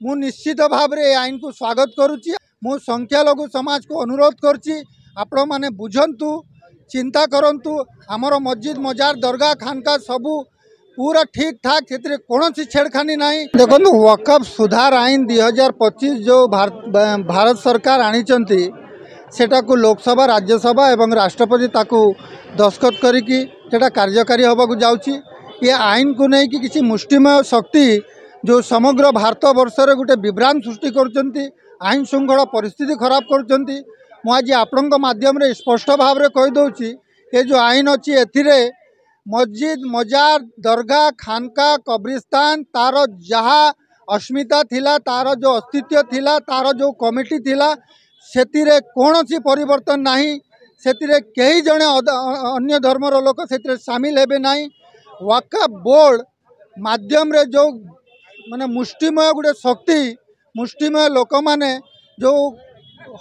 मु निश्चित भाव में आईन को स्वागत करुच्ची। मु संख्यालघु समाज को अनुरोध करुच्ची आपण माने बुझंतु, चिंता करंतु। आमर मस्जिद मजार दरगाह खानका सबू पूरा ठीक ठाक, से कौन छेड़खानी नहीं। देखो वक्फ सुधार आईन 2025 जो भारत सरकार आनी सेटा को लोकसभा, राज्यसभा एवं राष्ट्रपति ताकू दस्तखत करिकी सेटा कार्यकारी होबाकू जाउची। ये आईन को नहीं कि किसी मुष्टिमय शक्ति जो समग्र भारत वर्ष रे गोटे विभ्रांत सृष्टि करचंती, आईन श्रृंखला परिस्थिति खराब करचंती। मु आज आपणक माध्यम रे स्पष्ट भाव रे कहि दउची, ये जो आईन अच्छी एथिरे मस्जिद मजार दरगाह खानका कब्रिस्तान तार जहाँ अस्मिता थिला, तार जो अस्तित्व थिला, तार जो कमिटी थिला, सेतिरे कौनसी परिवर्तन नहीं। सेतिरे कई जने अन्य धर्मर लोक सेतिरे सामिल हेबे नहीं। वक्फ बोर्ड माध्यम रे जो माने मुष्टिमय गोटे शक्ति, मुष्टिमय लोक माने जो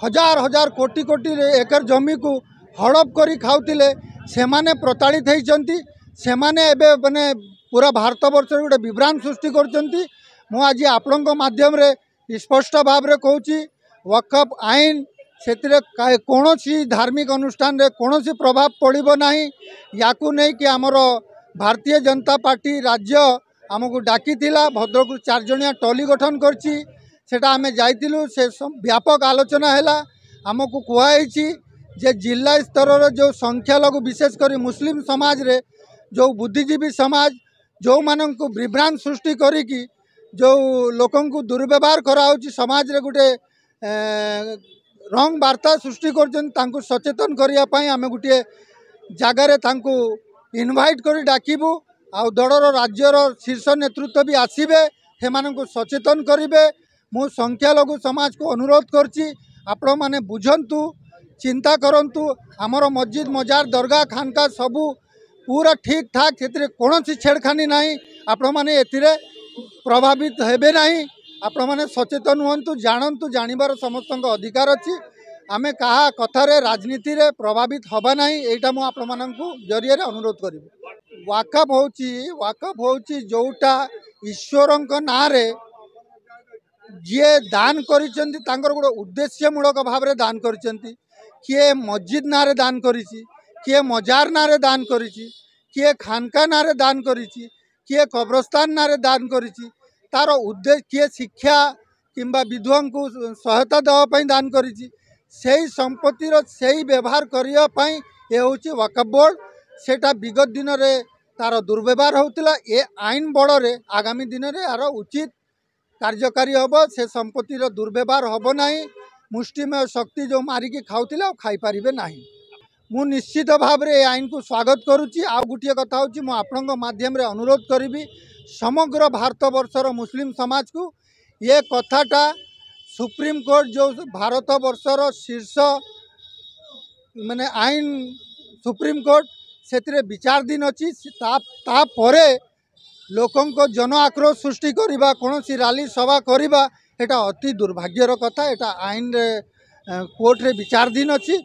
हजार हजार कोटी कोटी एकर जमी को हड़प करी खाउतिले, सेमाने प्रताड़ित होइचंती। सेमाने एबे माने पूरा भारत वर्ष गोटे विभ्रांत सृष्टि करचंती। मु आज आपणक माध्यम रे स्पष्ट भाव रे कहूची, वक्फ आईन सेतिरे कौनसी धार्मिक अनुष्ठान रे कौनसी प्रभाव पड़िबो नहीं। याकू नहीं कि आमर भारतीय जनता पार्टी राज्य आमको डाकी भद्रक 4 जणिया टली गठन करछि। सेटा आमे जाइतिलु, से व्यापक आलोचना हैला। आमको कुहाइछि जे जिला स्तर रे जो संख्यालघु विशेषकर मुस्लिम समाज रे जो बुद्धिजीवी समाज जो मानक विभ्रांत सृष्टि करिकी जो लोकन को दुर्व्यवहार कराउछि, समाज रे गोटे रंग वार्ता सृष्टि कर सचेतन करने आम गोटे जगार इनवाइट कर डाकबू। आउ दलर राज्यर शीर्ष नेतृत्व भी आसबे, से सचेतन करेंगे। मु संख्यालघु समाज को अनुरोध करछि आपण माने बुझंतु, चिंता करंतु। आमर मस्जिद मजार दरगाह खानका सबू पूरा ठीक ठाक, से कौन छेड़खानी नहीं। आपण माने एथिरे प्रभावित हेबे नहीं। आपण माने सचेतन हुंतु, जानतु, जानिबार समस्त अधिकार अच्छी। आमे कहा कथारे राजनीति रे प्रभावित हबा नहीं, एटा मु आपण माननकु जरिया रे अनुरोध करिबो। वाकफ होची जोटा ईश्वरंक नारे जे दान करिसेंती, तांकर गोटे उद्देश्यमूलक भाव रे दान करिसेंती। किए मस्जिद नारे दान करिछि, किए मजार नारे दान करिछि, किए खानका नारे दान करिछि, किए कब्रस्तान नारे दान करिछि। तार उद्देश्य किए शिक्षा किंबा विधवा को सहायता देवाई दान करिछि। सेही संपत्तिर सेही व्यवहार करने ये हूँ वक्फ बोर्ड। सेटा विगत दिन में तार दुर्व्यवहार होता। ये आईन बल रे आगामी दिन में यार उचित कार्यकारी हम। से संपत्तिर दुर्व्यवहार हम ना। मुष्टिमय शक्ति जो मारिकी खाऊला खाई पारे ना। मु निश्चित भाव में आईन को स्वागत करुच्ची। आउ गोटे कथा हूँ मु आपणक माध्यम रे अनुरोध करी समग्र भारत वर्षर मुस्लिम समाज को, ये कथाटा सुप्रीम कोर्ट जो भारत वर्षर शीर्ष माने आईन सुप्रीम कोर्ट से विचार दिन अच्छी। तापरे लोकं को जन आक्रोश सृष्टि करवा, कौन सी रैली सभा करवा, एटा अति दुर्भाग्यर कथा। एटा आईन रे कोर्ट रे विचार दिन अच्छी।